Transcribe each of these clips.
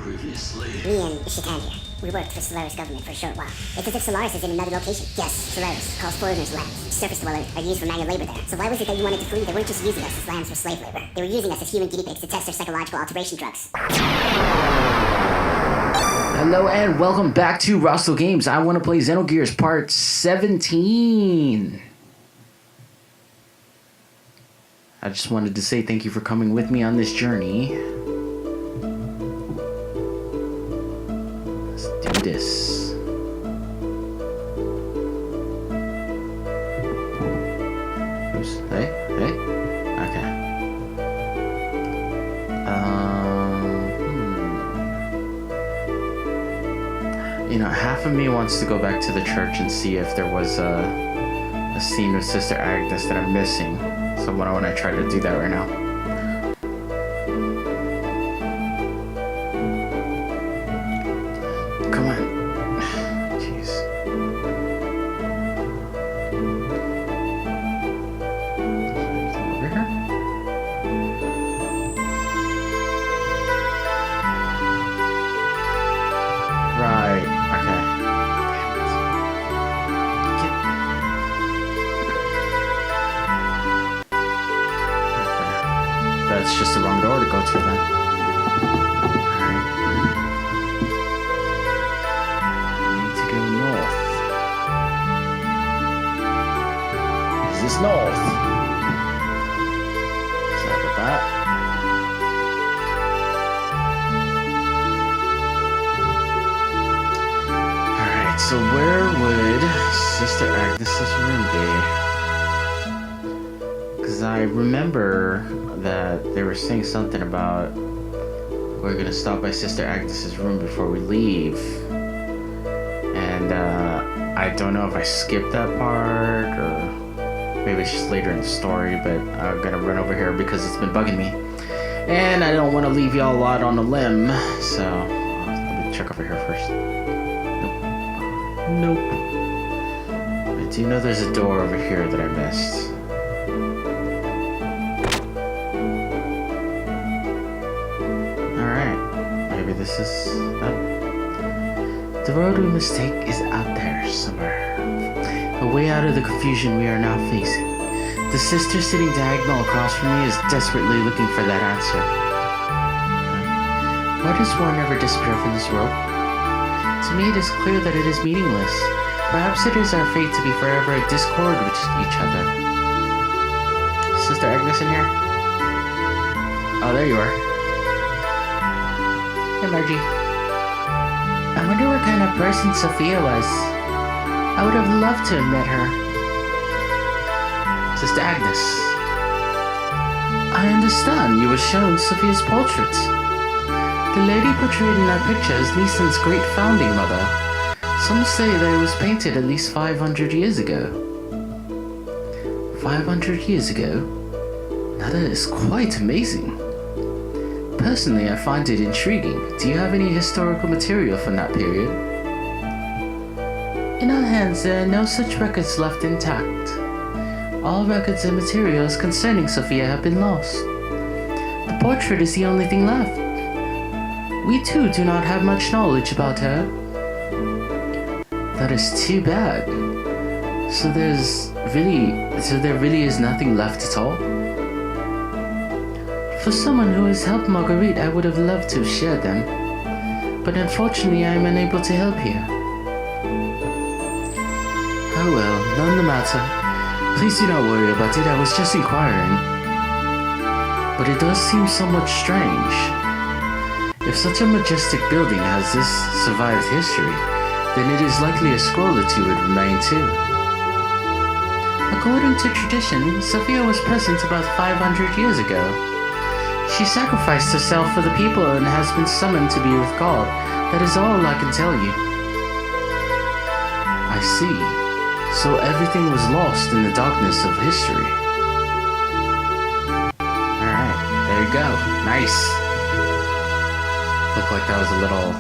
previously. Me and Shatan here. We worked for Solaris government for a short while. It's as if Solaris is in another location. Yes, Solaris calls foreigners lands. Surface dwellers are used for manual labor there. So why was it that you wanted to flee? They weren't just using us as lands for slave labor. They were using us as human guinea pigs to test their psychological alteration drugs. Hello and welcome back to RostoGames. I want to play Xenogears Part 17. I just wanted to say thank you for coming with me on this journey. Let's do this. Oops. Hey. Okay. You know, half of me wants to go back to the church and see if there was a scene with Sister Agnes that I'm missing. So why don't I try to do that right now? Come on. Jeez. Over here? Right. Okay. That's just the wrong door to go to then. Alright. I need to go north. Is this north? Sorry about that. Alright, so where would Sister Agnes' room be? Because I remember that they were saying something about we're gonna stop by Sister Agnes' room before we leave, and I don't know if I skipped that part or maybe it's just later in the story, but I'm gonna run over here because it's been bugging me and I don't want to leave y'all out on a limb, so let me check over here first. Nope. I do know there's a door over here that I missed. This is the road we must take is out there somewhere, a way out of the confusion we are now facing. The sister sitting diagonal across from me is desperately looking for that answer. Why does war never disappear from this world? To me it is clear that it is meaningless. Perhaps it is our fate to be forever at discord with each other. Sister Agnes in here? Oh, there you are. Hey, Margie. I wonder what kind of person Sophia was. I would have loved to have met her. Sister Agnes. I understand you were shown Sophia's portrait. The lady portrayed in that picture is Neeson's great founding mother. Some say that it was painted at least 500 years ago. 500 years ago? Now that is quite amazing. Personally, I find it intriguing. Do you have any historical material from that period? In our hands, there are no such records left intact. All records and materials concerning Sophia have been lost. The portrait is the only thing left. We too do not have much knowledge about her. That is too bad. So there really is nothing left at all? For someone who has helped Marguerite, I would have loved to have shared them, but unfortunately I am unable to help you. Oh well, none the matter. Please do not worry about it, I was just inquiring. But it does seem somewhat strange. If such a majestic building has this survived history, then it is likely a scroll or two would remain too. According to tradition, Sophia was present about 500 years ago. She sacrificed herself for the people and has been summoned to be with God. That is all I can tell you. I see. So everything was lost in the darkness of history. Alright, there you go. Nice. Looked like that was a little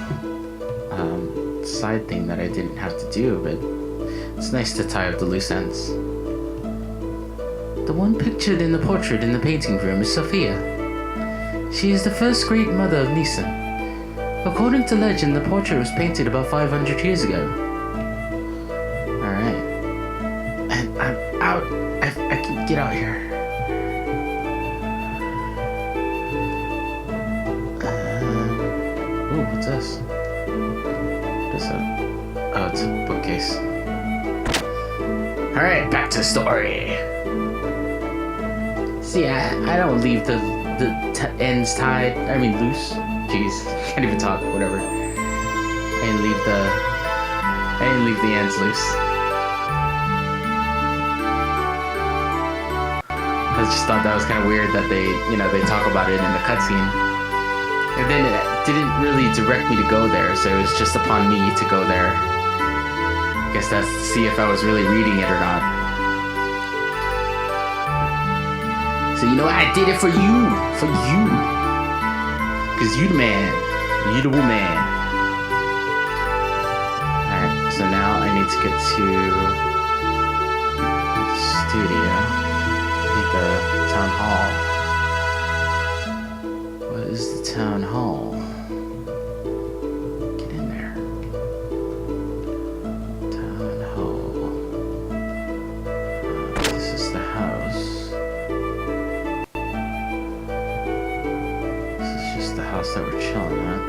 side thing that I didn't have to do, but it's nice to tie up the loose ends. The one pictured in the portrait in the painting room is Sophia. She is the first great mother of Neeson. According to legend, the portrait was painted about 500 years ago. Alright. And I'm out. I can get out here. Ooh, what's this? What is that? Oh, it's a bookcase. Alright, back to the story. See, I don't leave the ends tied. I mean, loose. Jeez, can't even talk. Whatever. I didn't leave the ends loose. I just thought that was kind of weird that they talk about it in the cutscene, and then it didn't really direct me to go there, so it was just upon me to go there. I guess that's to see if I was really reading it or not. So I did it for you, cause you the man, you the woman. Alright, so now I need to get to the studio. I need the town hall. What is the town hall? Get in there. Town hall. This is the house. The house that we're chilling at.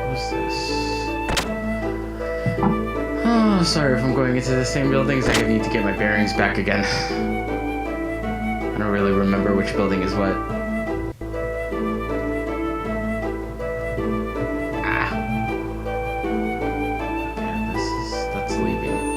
What's this? Oh, sorry if I'm going into the same buildings. I need to get my bearings back again. I don't really remember which building is what. That's leaving.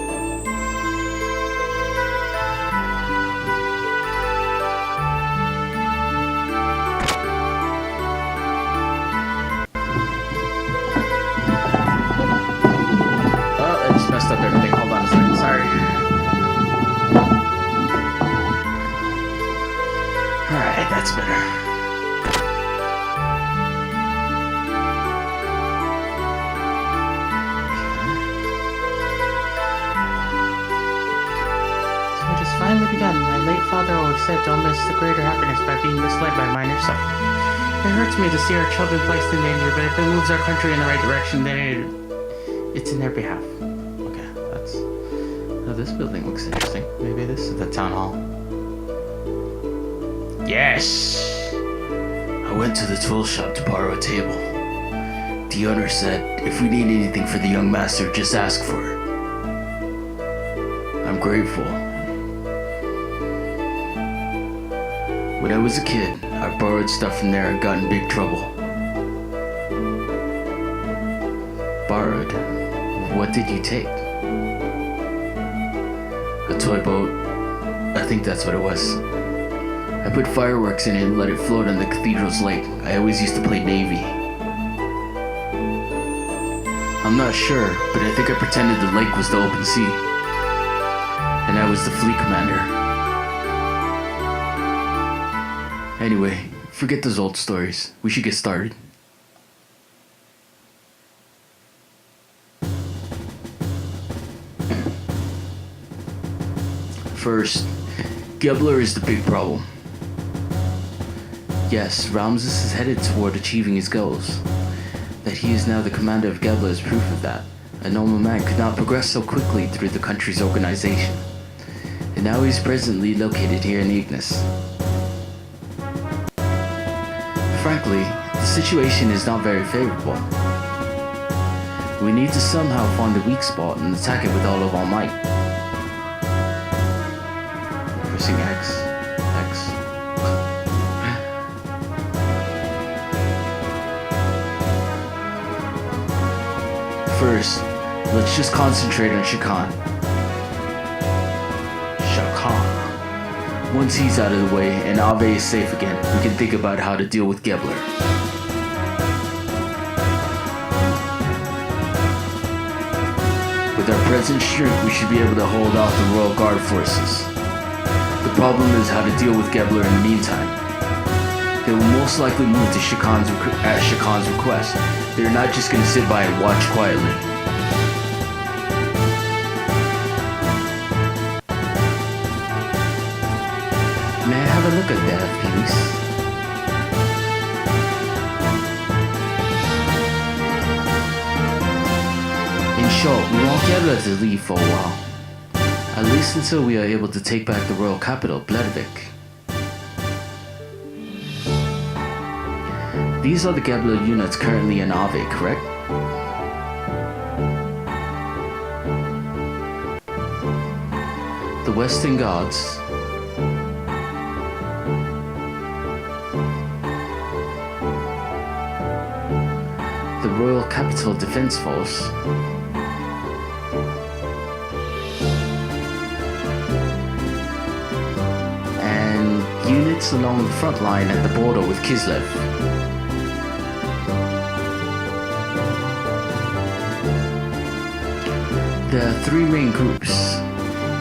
Messed up everything. Hold on a second. Sorry. Alright, that's better. So it has finally begun. My late father always said, don't miss the greater happiness by being misled by minor suffering. It hurts me to see our children placed in danger, but if it moves our country in the right direction, then it's in their behalf. This building looks interesting. Maybe this is the town hall. Yes! I went to the tool shop to borrow a table. The owner said, if we need anything for the young master, just ask for it. I'm grateful. When I was a kid, I borrowed stuff from there and got in big trouble. Borrowed? What did you take? A toy boat. I think that's what it was. I put fireworks in it and let it float on the cathedral's lake. I always used to play Navy. I'm not sure, but I think I pretended the lake was the open sea. And I was the fleet commander. Anyway, forget those old stories. We should get started. First, Gebler is the big problem. Yes, Ramses is headed toward achieving his goals. That he is now the commander of Gebler is proof of that. A normal man could not progress so quickly through the country's organization. And now he is presently located here in Ignis. Frankly, the situation is not very favorable. We need to somehow find a weak spot and attack it with all of our might. Pressing X. First, let's just concentrate on Shakan. Once he's out of the way and Ave is safe again, we can think about how to deal with Gebler. With our present strength, we should be able to hold off the Royal Guard forces. The problem is how to deal with Gebler in the meantime. They will most likely move to at Shakan's request. They're not just going to sit by and watch quietly. May I have a look at that, please? In short, we want Gebler to leave for a while. At least until we are able to take back the royal capital, Bledvik. These are the Gebler units currently in Ave, correct? The Western Guards, the Royal Capital Defense Force, and units along the front line at the border with Kislev. There are three main groups.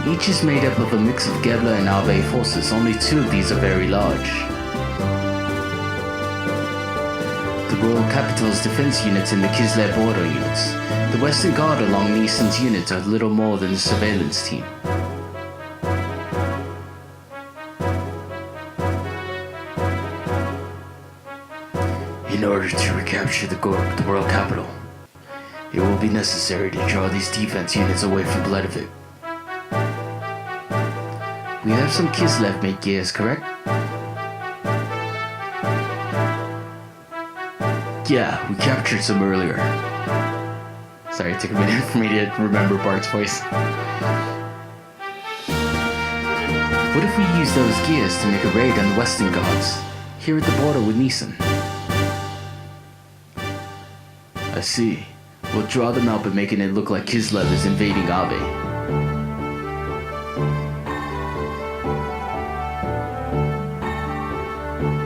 Each is made up of a mix of Gebler and Ave forces. Only two of these are very large. The Royal Capital's defense units and the Kislev border units. The Western Guard along Neeson's units are little more than a surveillance team. In order to recapture the Royal Capital, it will be necessary to draw these defense units away from Bledvik. We have some Kislev made gears, correct? Yeah, we captured some earlier. Sorry, it took a minute for me to remember Bart's voice. What if we use those gears to make a raid on the Western Guards, here at the border with Neeson? I see. We'll draw them out by making it look like Kislev is invading Ave.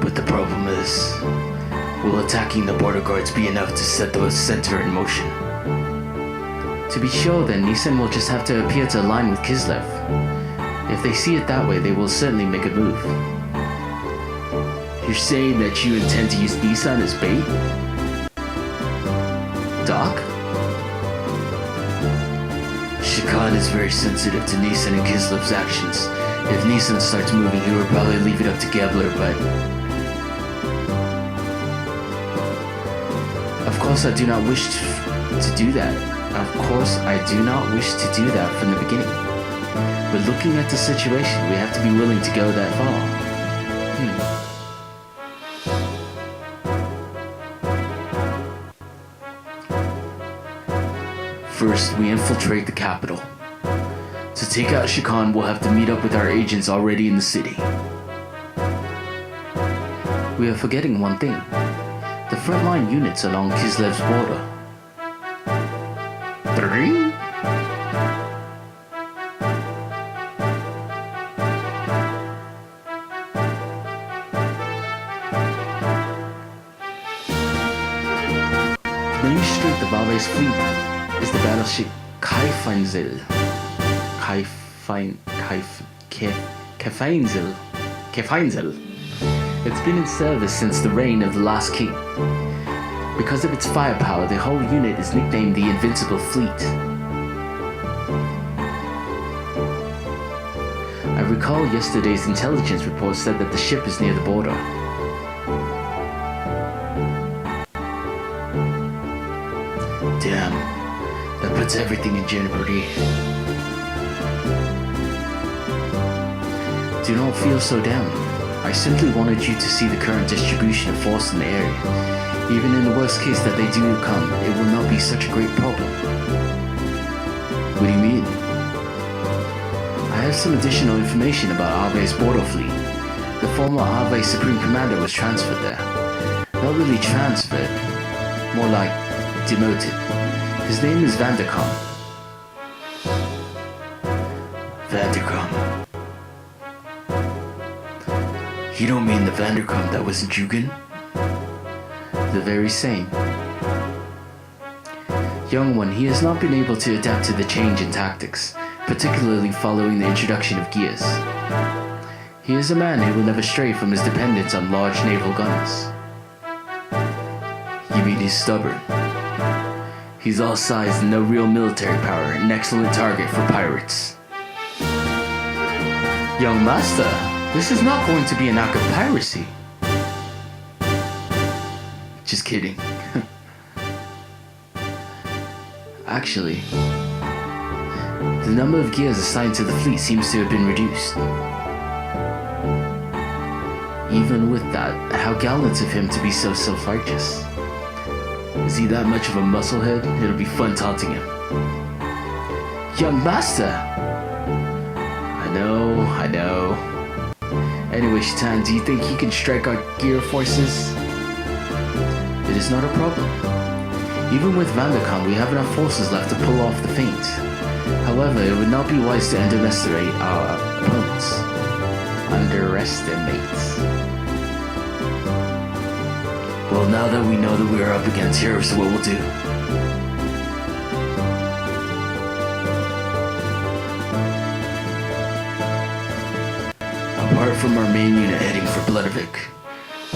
But the problem is, will attacking the border guards be enough to set the center in motion? To be sure then, Neeson will just have to appear to align with Kislev. If they see it that way, they will certainly make a move. You're saying that you intend to use Neeson as bait? Doc? Shakan is very sensitive to Neeson and Kislev's actions. If Neeson starts moving, he will probably leave it up to Gebler, but... Of course I do not wish to do that. Of course I do not wish to do that from the beginning. But looking at the situation, we have to be willing to go that far. First, we infiltrate the capital. To take out Shakan, we'll have to meet up with our agents already in the city. We are forgetting one thing. The frontline units along Kislev's border. 3? The main strength of Ave's fleet is the battleship Kefeinzel. Kefeinzel. It's been in service since the reign of the last king. Because of its firepower, the whole unit is nicknamed the Invincible Fleet. I recall yesterday's intelligence report said that the ship is near the border. Damn, that puts everything in jeopardy. Do not feel so down. I simply wanted you to see the current distribution of force in the area. Even in the worst case that they do come, it will not be such a great problem. What do you mean? I have some additional information about Ave's border fleet. The former Ave Supreme Commander was transferred there. Not really transferred, more like demoted. His name is Vanderkom. Vanderkom. You don't mean the Vanderkom that was in Jugan? The very same. Young one, he has not been able to adapt to the change in tactics, particularly following the introduction of gears. He is a man who will never stray from his dependence on large naval guns. You mean he's stubborn? He's all size and no real military power, an excellent target for pirates. Young master, This is not going to be an act of piracy. Just kidding. Actually, the number of gears assigned to the fleet seems to have been reduced. Even with that, how gallant of him to be so self-righteous. Is he that much of a musclehead? It'll be fun taunting him. Young master! I know. Anyway, Shatan, do you think he can strike our gear forces? It is not a problem. Even with Vandercom, we have enough forces left to pull off the feint. However, it would not be wise to underestimate our opponents. Well, now that we know that we are up against, here's what we'll do. Apart from our main unit heading for Bloodovik,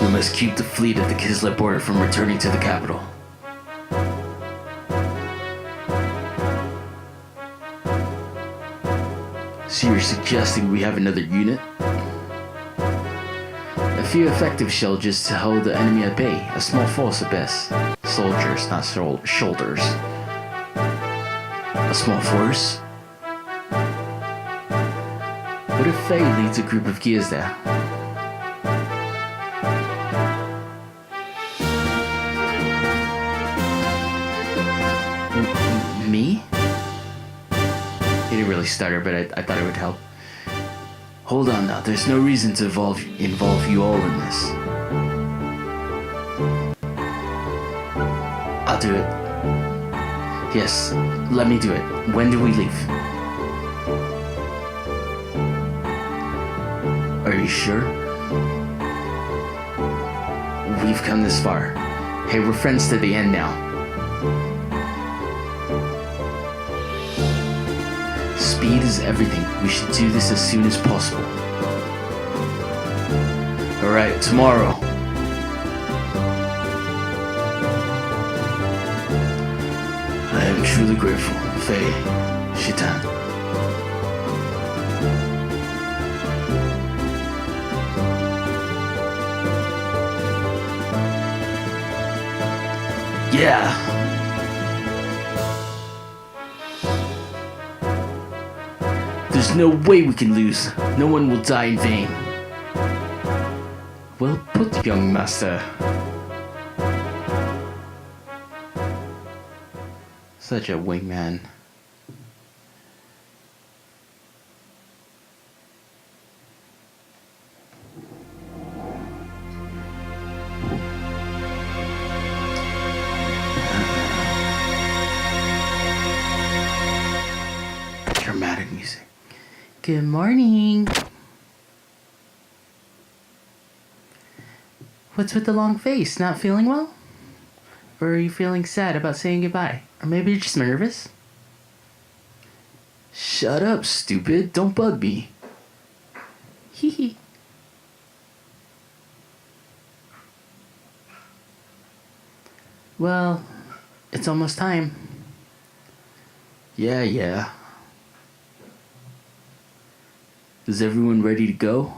we must keep the fleet at the Kislev border from returning to the capital. So you're suggesting we have another unit? A few effective soldiers to hold the enemy at bay, a small force at best. Soldiers, not shoulders. A small force? What if Faye leads a group of gears there? Me? He didn't really stutter, but I thought it would help. Hold on now, there's no reason to involve you all in this. I'll do it. Yes, let me do it. When do we leave? Are you sure? We've come this far. Hey, we're friends to the end now. Speed is everything. We should do this as soon as possible. Alright, tomorrow. I am truly grateful, Faye, Shatan. Yeah. There's no way we can lose. No one will die in vain. Well put, young master. Such a wingman. Dramatic music. Good morning. What's with the long face? Not feeling well? Or are you feeling sad about saying goodbye? Or maybe you're just nervous? Shut up, stupid. Don't bug me. Hee hee. Well, it's almost time. Yeah. Is everyone ready to go?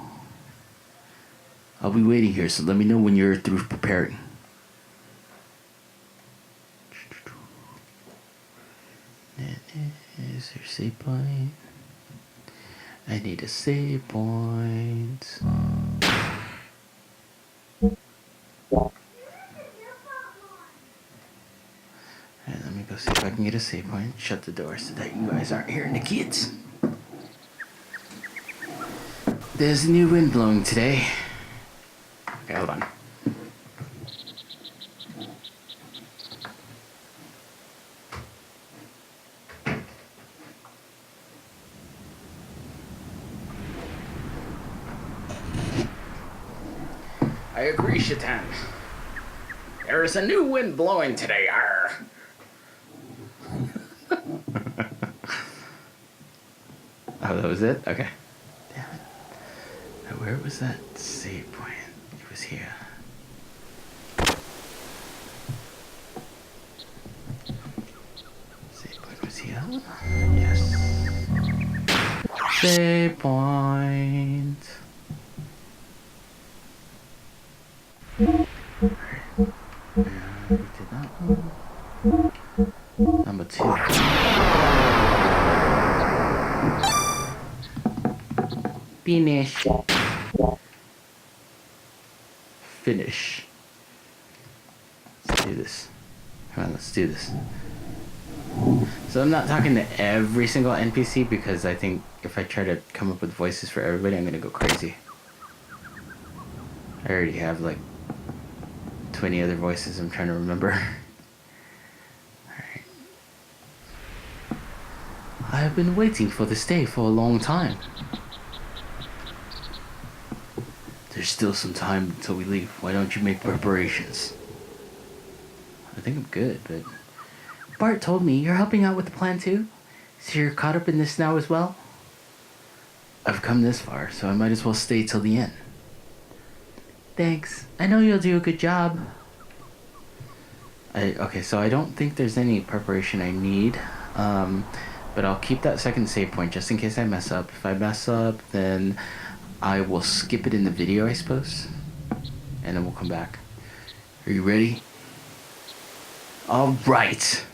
I'll be waiting here, so let me know when you're through preparing. Is there a save point? I need a save point. Alright, let me go see if I can get a save point. Shut the door so that you guys aren't hearing the kids. There's a new wind blowing today. Okay, hold on. I agree, Shatan. There is a new wind blowing today, arr. Oh, that was it? Okay. Damn it. Now, where was that save point? It was here. Save point was here? Yes. Save point. We did that one. Number 2. Finish. Finish. Let's do this. Come on, let's do this. So I'm not talking to every single NPC because I think if I try to come up with voices for everybody, I'm gonna go crazy. I already have like 20 other voices I'm trying to remember. Alright. I have been waiting for this day for a long time. There's still some time until we leave. Why don't you make preparations? I think I'm good, but... Bart told me you're helping out with the plan too? So you're caught up in this now as well? I've come this far, so I might as well stay till the end. Thanks. I know you'll do a good job. Okay, so I don't think there's any preparation I need. But I'll keep that second save point just in case I mess up. If I mess up, then I will skip it in the video, I suppose. And then we'll come back. Are you ready? All right.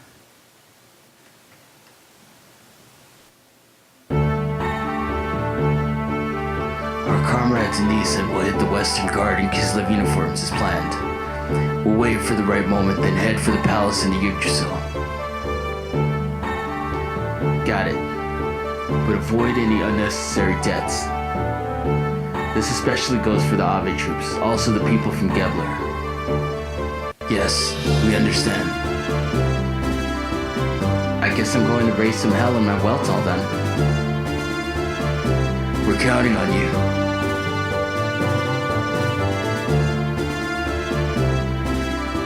Our comrade Denise will hit the Western Guard in Kislev uniforms as planned. We'll wait for the right moment, then head for the palace in the Yggdrasil. Got it. But avoid any unnecessary deaths. This especially goes for the Ave troops, also the people from Gebler. Yes, we understand. I guess I'm going to raise some hell in my Weltall then. We're counting on you.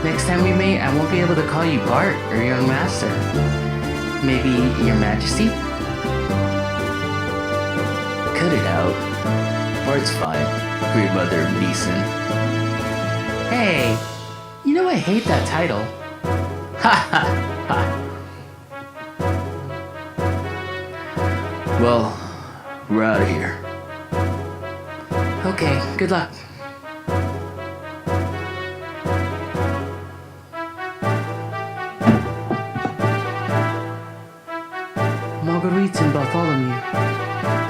Next time we meet, I won't be able to call you Bart or Young Master. Maybe Your Majesty? Cut it out. Bart's fine. Great Mother Neeson. Hey, you know I hate that title. Ha ha ha. Well, we're out of here. Okay, good luck. Marguerite and Bartholomew.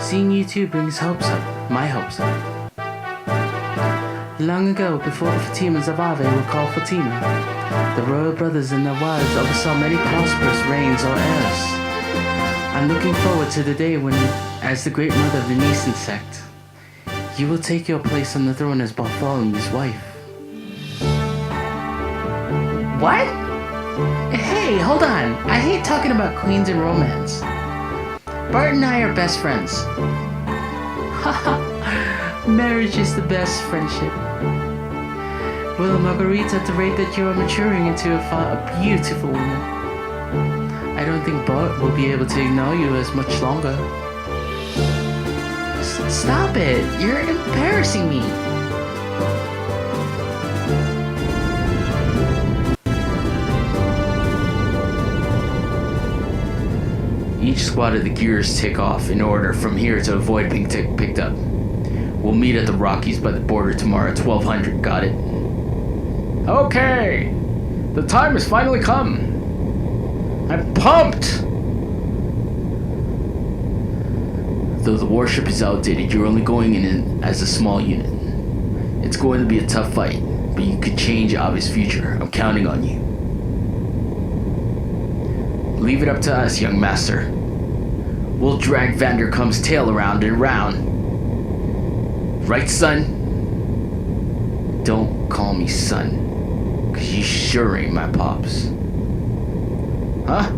Seeing you two brings hopes up. My hopes up. Long ago, before the Fatimas of Ave were called Fatima, the royal brothers and their wives oversaw many prosperous reigns or heirs. I'm looking forward to the day when, as the great mother of the Neeson sect, you will take your place on the throne as Bartholomew's wife. What? Hey, hold on. I hate talking about queens and romance. Bart and I are best friends. Haha, marriage is the best friendship. Well, Marguerite, at the rate that you are maturing into a beautiful woman, I don't think Bart will be able to ignore you as much longer. Stop it! You're embarrassing me! Each squad of the Gears take off in order from here to avoid being picked up. We'll meet at the Rockies by the border tomorrow at 1200, got it? Okay! The time has finally come! I'm pumped! Though the warship is outdated, you're only going in as a small unit. It's going to be a tough fight, but you could change Ave's future. I'm counting on you. Leave it up to us, young master. We'll drag Vandercum's tail around and around. Right, son? Don't call me son, 'cause you sure ain't my pops. Huh?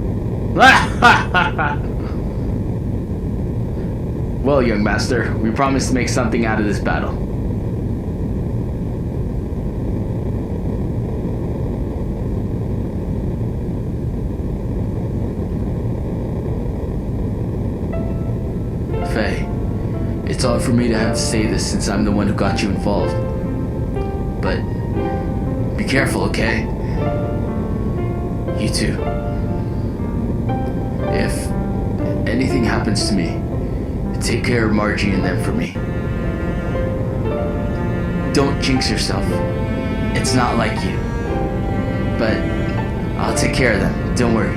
Well, young master, we promise to make something out of this battle. Faye, it's odd for me to have to say this since I'm the one who got you involved. But be careful, okay? You too. If anything happens to me, take care of Margie and them for me. Don't jinx yourself. It's not like you. But I'll take care of them. Don't worry.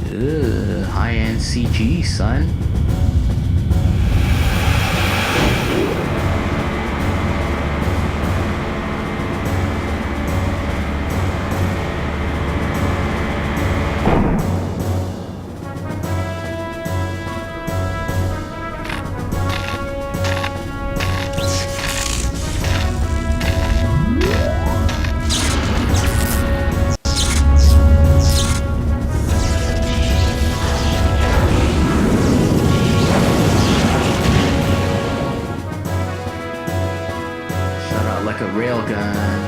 Ugh, high-end CG, son. Like a railgun.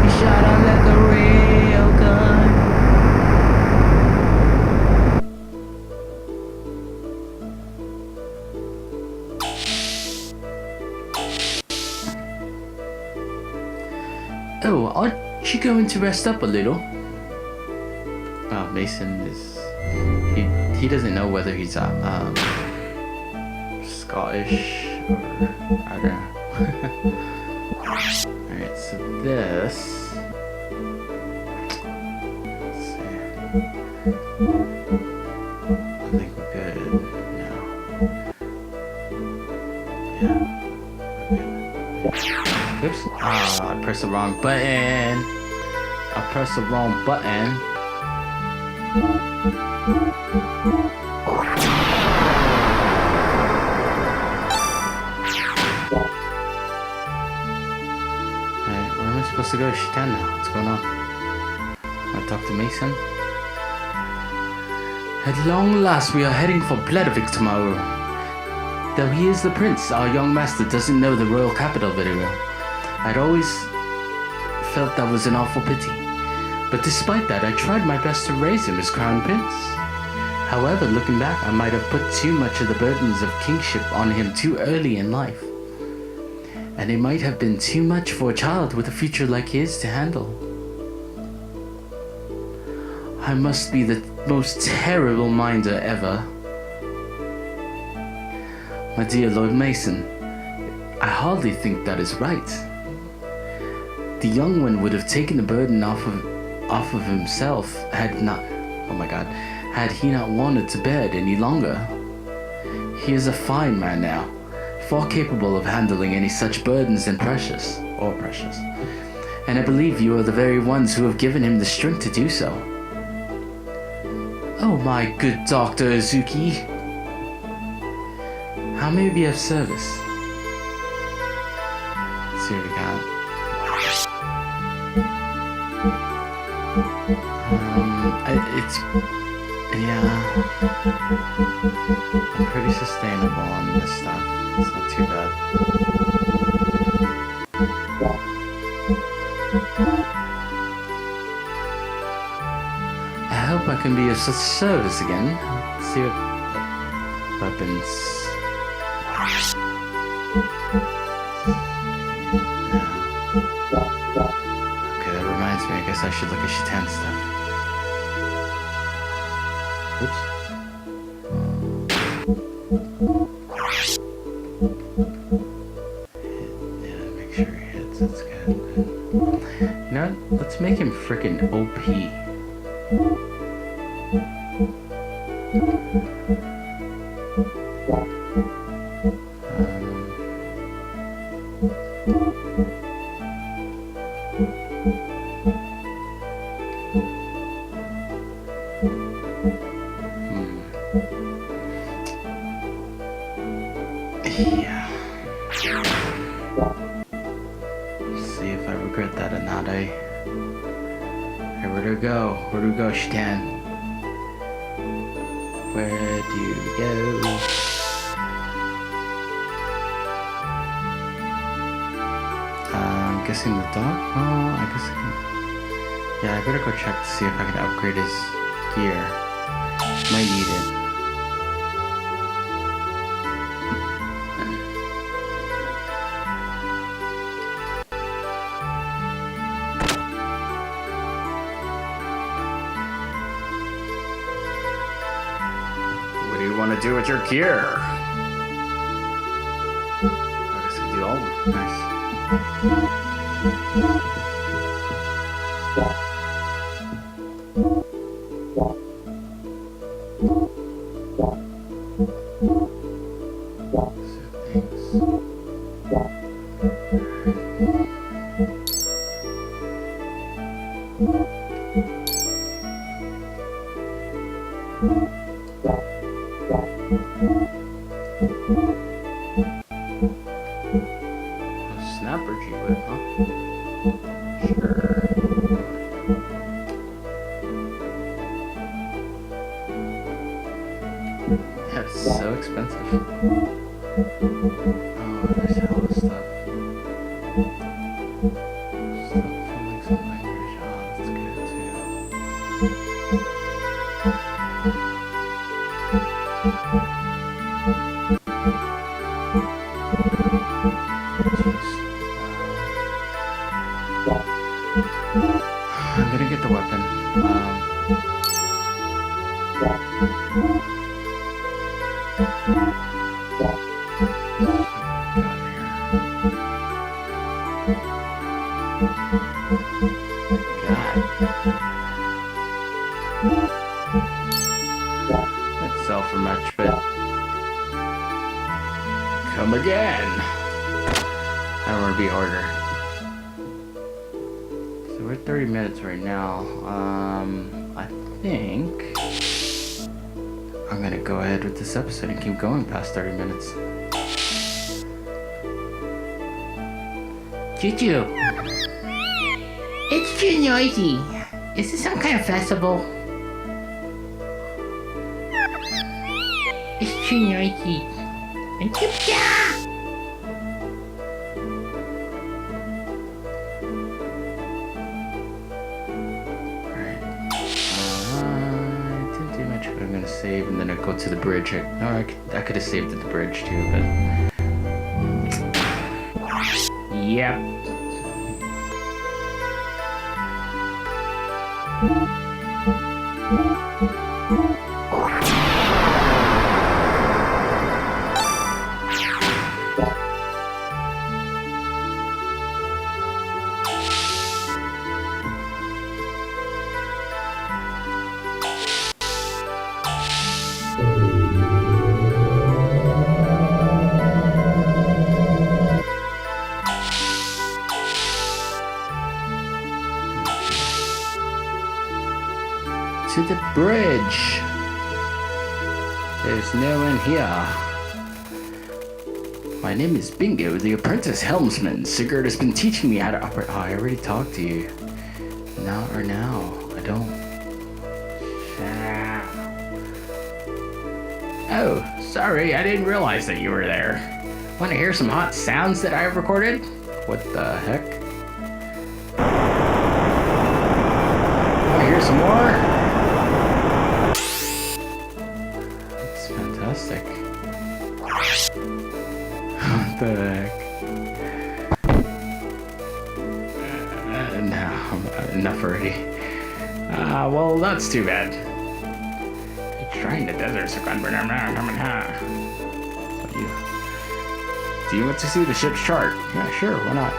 He shot out like a railgun. Oh, aren't you going to rest up a little? Oh, Mason is... He doesn't know whether he's Scottish or I don't know. Alright, so this. Let's see. I think we're good now. Yeah. Okay. Oops. I pressed the wrong button. Supposed to go to Shitan now. What's going on? Wanna talk to Mason? At long last, we are heading for Bledavik tomorrow. Though he is the prince, our young master doesn't know the royal capital very well. I'd always felt that was an awful pity. But despite that, I tried my best to raise him as crown prince. However, looking back, I might have put too much of the burdens of kingship on him too early in life. And it might have been too much for a child with a future like his to handle. I must be the most terrible minder ever. My dear Lord Mason, I hardly think that is right. The young one would have taken the burden off of himself had he not wanted to bear it any longer. He is a fine man now, far capable of handling any such burdens and precious. And I believe you are the very ones who have given him the strength to do so. Oh my good Dr. Azuki. How may we be of service? Let's see what we got. I'm pretty sustainable on this stuff. It's not too bad. I hope I can be of such service again. Let's see what weapons. Okay, that reminds me. I guess I should look at Shitan stuff. Oops. Yeah, make sure he hits. That's good. You know what? Let's make him frickin' OP. Yeah. Let's see if I regret that or not, eh? Hey, where do we go? Where do we go, Shitan? Where do we go? I'm guessing the dog? Oh, I guess I can... Yeah, I better go check to see if I can upgrade his gear. Might need it. want to do with your gear? I guess I do all of them. Nice. Snapper G-Whip, huh? Sure. Yeah, it's so expensive. Oh, there's hell of stuff. Still feeling some language. Oh, that's good too. I'm gonna get the weapon. That'd sell for much, but come again. I don't want to be a hoarder. So we're at 30 minutes right now. I think I'm gonna go ahead with this episode and keep going past 30 minutes. Choo-choo. It's too noisy. Is this some kind of festival? It's too noisy. And didn't do much, but I'm gonna save and then I go to the bridge. I could have saved at the bridge too, but yep. To the bridge. There's no one here. My name is Bingo, the apprentice helmsman. Sigurd has been teaching me how to operate. Oh, I already talked to you. Now or now. I don't. Oh, sorry, I didn't realize that you were there. Want to hear some hot sounds that I've recorded? What the heck? Want to hear some more? Fantastic. What the heck? No, enough already. Well, that's too bad. You're trying the desert, so do you want to see the ship's chart? Yeah, sure, why not?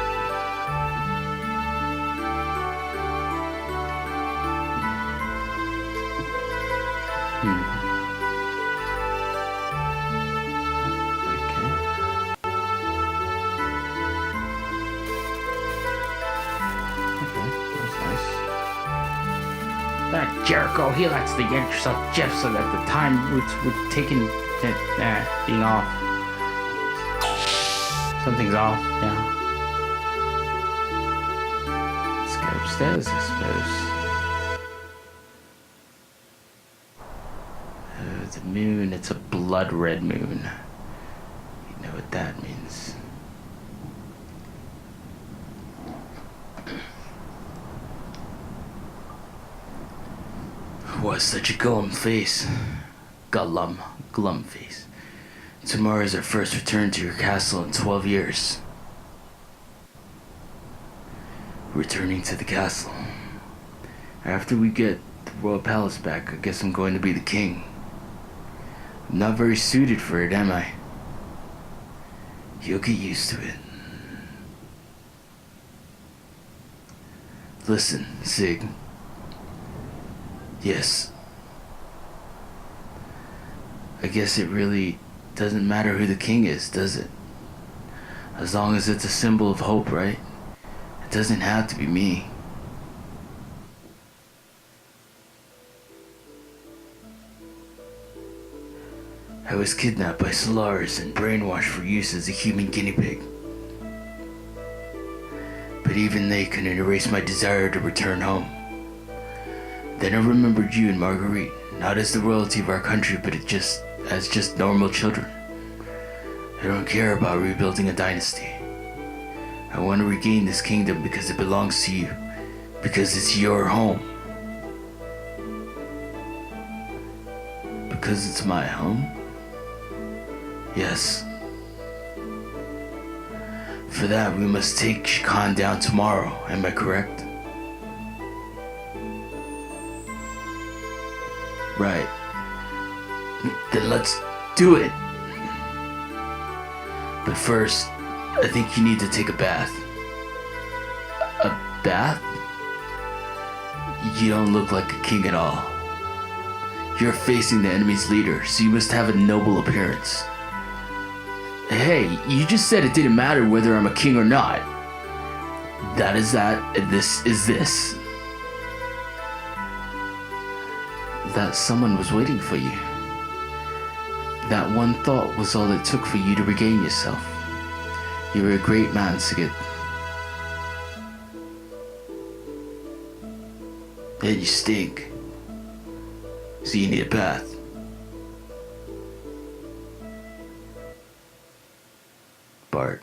That Jericho, he lets the Yankees off Jeff so that the time would taken being off. Something's off, yeah. Let's go upstairs, I suppose. Oh, the moon, it's a blood red moon. You know what that means. Why such a glum face? Glum face. Tomorrow is our first return to your castle in 12 years. Returning to the castle. After we get the royal palace back, I guess I'm going to be the king. I'm not very suited for it, am I? You'll get used to it. Listen, Sig. Yes. I guess it really doesn't matter who the king is, does it? As long as it's a symbol of hope, right? It doesn't have to be me. I was kidnapped by Solaris and brainwashed for use as a human guinea pig. But even they couldn't erase my desire to return home. Then I remembered you and Marguerite, not as the royalty of our country, but as just normal children. I don't care about rebuilding a dynasty. I want to regain this kingdom because it belongs to you, because it's your home. Because it's my home? Yes. For that, we must take Khan down tomorrow, am I correct? Right. Then let's do it. But first, I think you need to take a bath. A bath? You don't look like a king at all. You're facing the enemy's leader, so you must have a noble appearance. Hey, you just said it didn't matter whether I'm a king or not. That is that, and this is this. That someone was waiting for you. That one thought was all it took for you to regain yourself. You were a great man, Sigurd. And you stink. So you need a bath. Bart.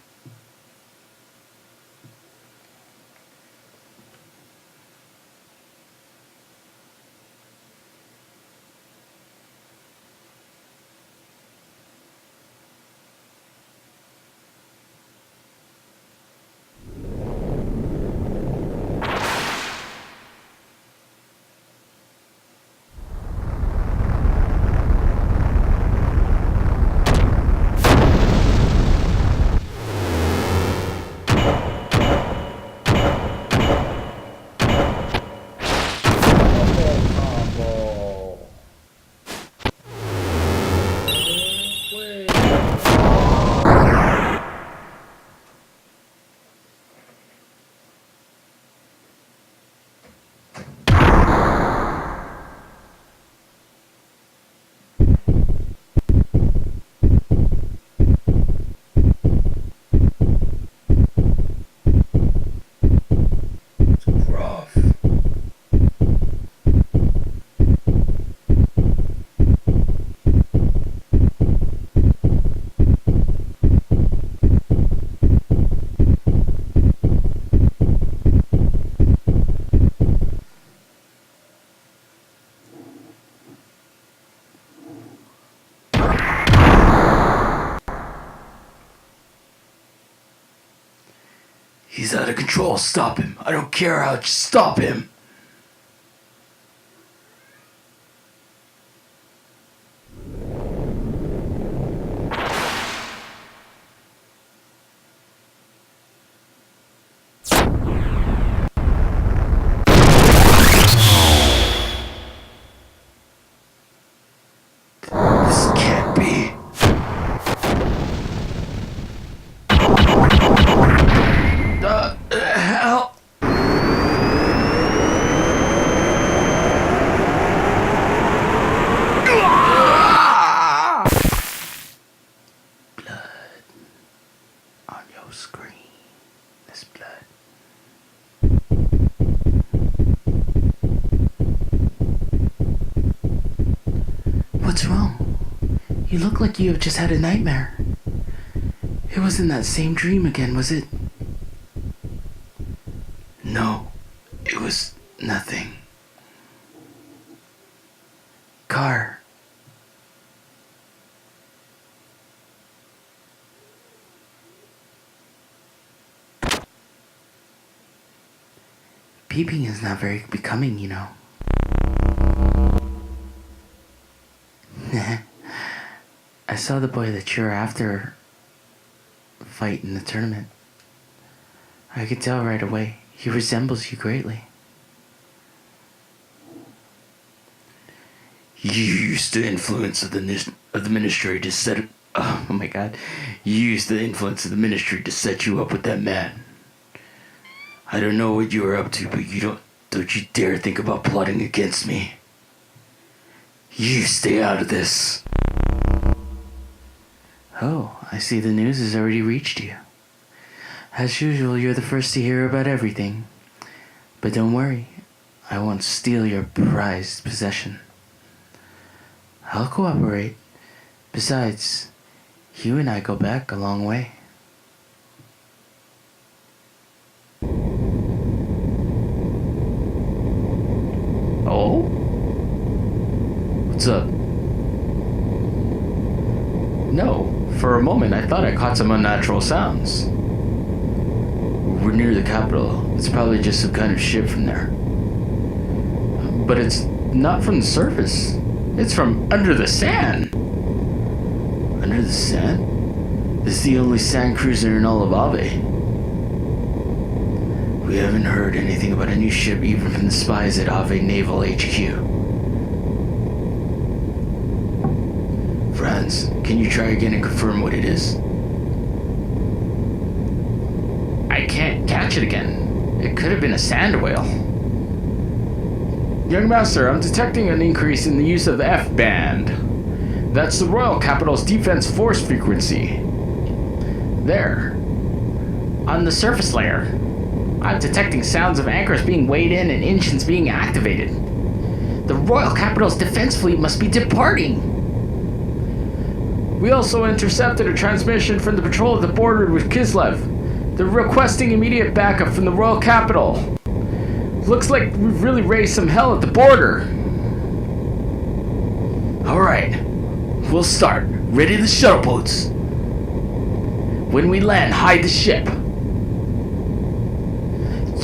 He's out of control. Stop him. I don't care how. Just stop him. This can't be. Help! Blood on your screen. This blood. What's wrong? You look like you have just had a nightmare. It wasn't that same dream again, was it? No, it was nothing. Car. Peeping is not very becoming, you know. saw the boy that you're after fight in the tournament. I could tell right away. He resembles you greatly. You used the influence of the ministry to set... Oh my god. You used the influence of the ministry to set you up with that man. I don't know what you were up to, but don't you dare think about plotting against me. You stay out of this. Oh, I see the news has already reached you. As usual, you're the first to hear about everything. But don't worry, I won't steal your prized possession. I'll cooperate. Besides, you and I go back a long way. Oh? What's up? No, for a moment I thought I caught some unnatural sounds. We're near the capital. It's probably just some kind of ship from there. But it's not from the surface. It's from under the sand. Under the sand? This is the only sand cruiser in all of Ave. We haven't heard anything about a new ship even from the spies at Ave Naval HQ. Franz, can you try again and confirm what it is? I can't catch it again. It could have been a sand whale. Young Master, I'm detecting an increase in the use of the F-band. That's the Royal Capital's Defense Force frequency. There. On the surface layer, I'm detecting sounds of anchors being weighed in and engines being activated. The Royal Capital's defense fleet must be departing. We also intercepted a transmission from the patrol of the border with Kislev. They're requesting immediate backup from the Royal Capital. Looks like we've really raised some hell at the border. Alright, we'll start. Ready the shuttle boats. When we land, hide the ship.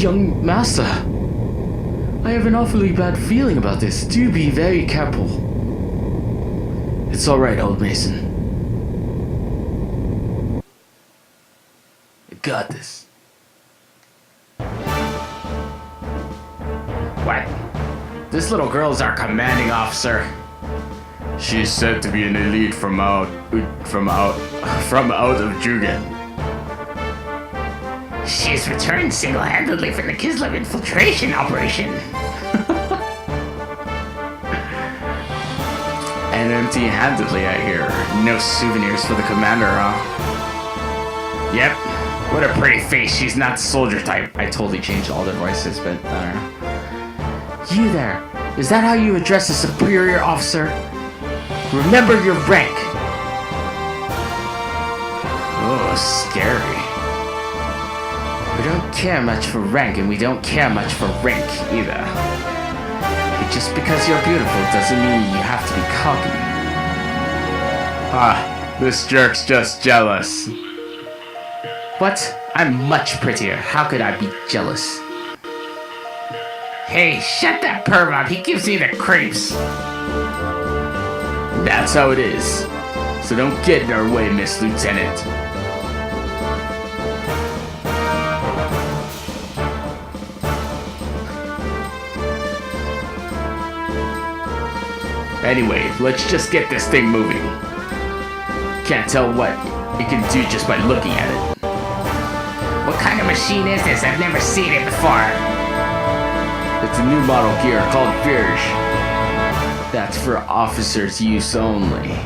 Young Master, I have an awfully bad feeling about this. Do be very careful. It's alright, old Mason. I got this. What? This little girl is our commanding officer. She's said to be an elite from out of Jugan. She's returned single-handedly from the Kislev infiltration operation. And empty-handedly, I hear. No souvenirs for the commander, huh? Yep. What a pretty face. She's not the soldier type. I totally changed all their voices, but I don't know. You there. Is that how you address a superior officer? Remember your rank. Oh, scary. We don't care much for rank, and we don't care much for rank either. But just because you're beautiful doesn't mean you have to be cocky. Ah, this jerk's just jealous. What? I'm much prettier. How could I be jealous? Hey, shut that perv up. He gives me the creeps. That's how it is. So don't get in our way, Miss Lieutenant. Anyway, let's just get this thing moving. Can't tell what it can do just by looking at it. What kind of machine is this? I've never seen it before. It's a new model gear called Virge. That's for officers' use only.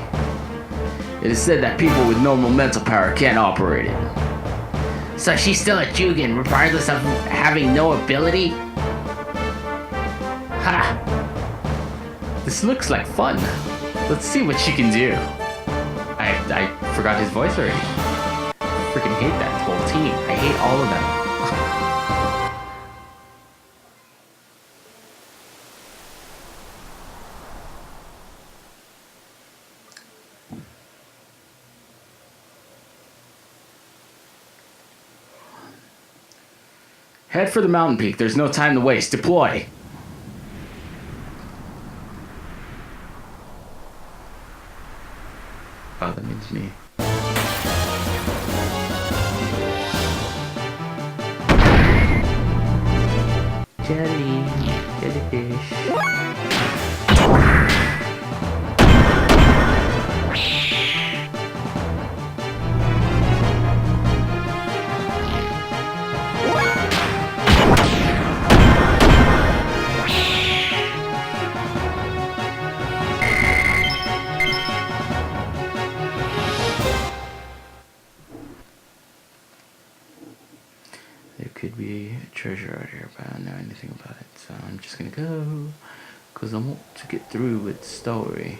It is said that people with normal mental power can't operate it. So she's still a Jugan, regardless of having no ability? Ha! This looks like fun. Let's see what she can do. I forgot his voice already. I freaking hate that whole team. I hate all of them. Head for the mountain peak. There's no time to waste. Deploy. Oh, let me towards me. Jellyfish. There could be a treasure out here, but I don't know anything about it, so I'm just gonna go, because I want to get through with the story.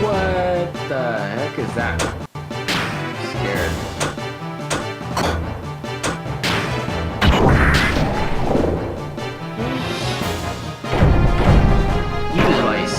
What the heck is that? I'm scared. Use ice.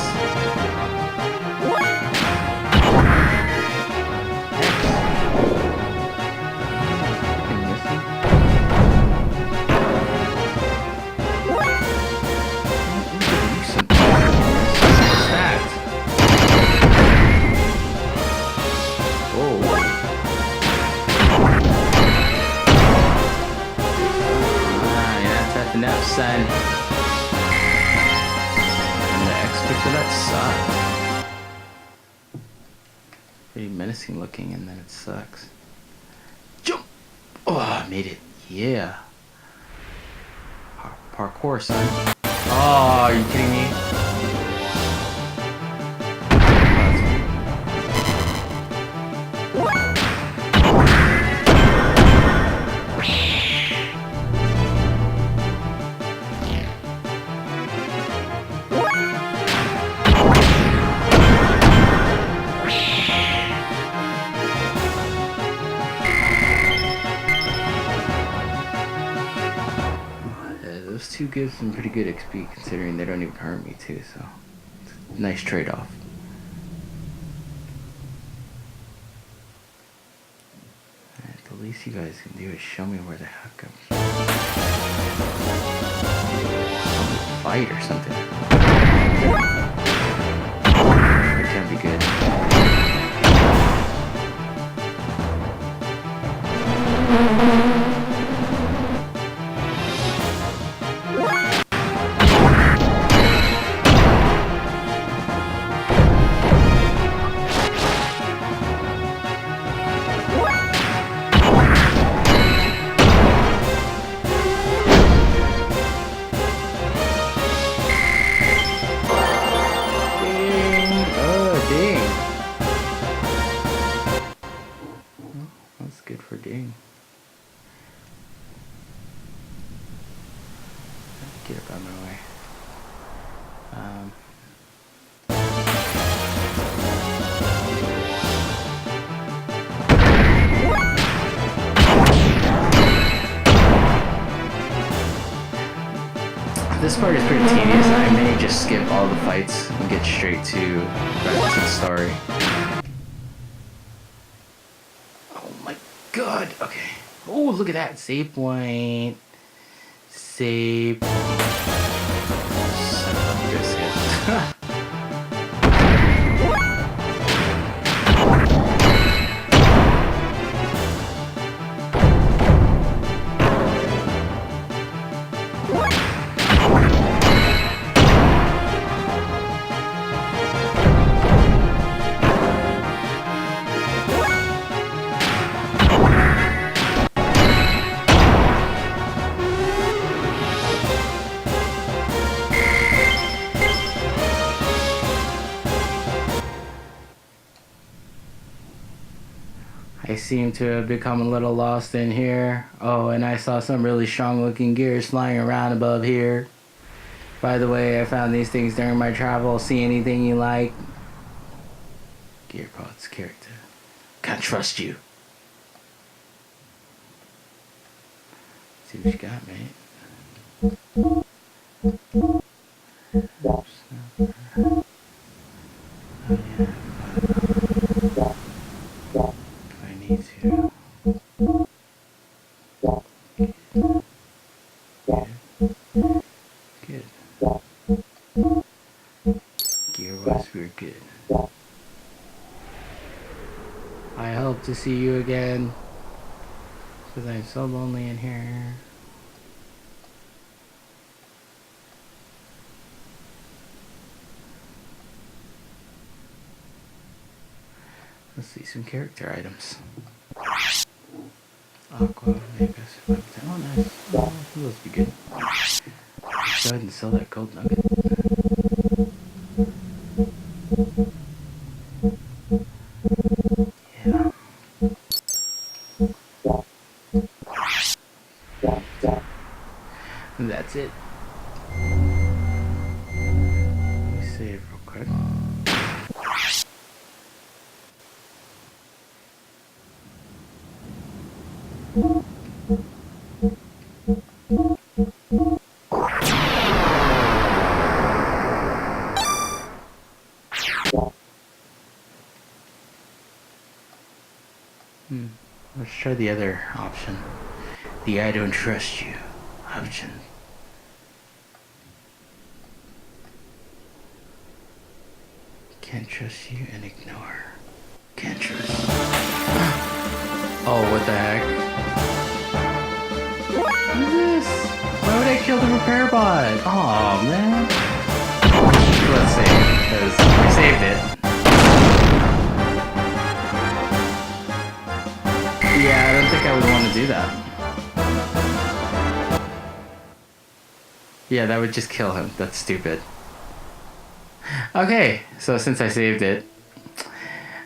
Enough, son. I'm the expert for that sucked. Pretty menacing looking, and then it sucks. Jump! Oh, I made it. Yeah. Parkour, son. Oh, are you kidding me? Those two give some pretty good XP considering they don't even hurt me too, so nice trade-off. The least you guys can do is show me where the heck I'm. Fight or something. It can be good. Good for ding. Get up out of my way. This part is pretty tedious. I may just skip all the fights and get straight to back to the story. God, okay. Oh, look at that. Save point. Save point. Son of a biscuit. seem to have become a little lost in here. Oh, and I saw some really strong looking gears flying around above here. By the way, I found these things during my travel. See anything you like? Gear pods, character. Can't trust you. See what you got, mate. Oh, yeah. If I need to. Good. Gear-wise, we're good. I hope to see you again. Because I'm so lonely in here. Let's see some character items. Aqua, Vegas, oh nice. Oh, those be good. Let's go ahead and sell that gold nugget. Yeah. And that's it. Let me save real quick. Let's try the other option. The I don't trust you option. Can't trust you and ignore. Can't trust. Oh, what the heck? What is this? Why would I kill the repair bot? Oh man. Let's save it, because I saved it. Yeah, I don't think I would want to do that. Yeah, that would just kill him. That's stupid. Okay, so since I saved it,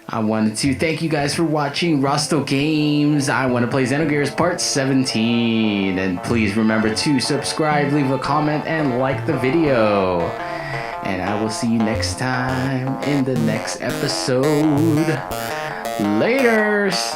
I wanted to thank you guys for watching RostoGames. I want to play Xenogears Part 17. And please remember to subscribe, leave a comment, and like the video. And I will see you next time in the next episode. Laters!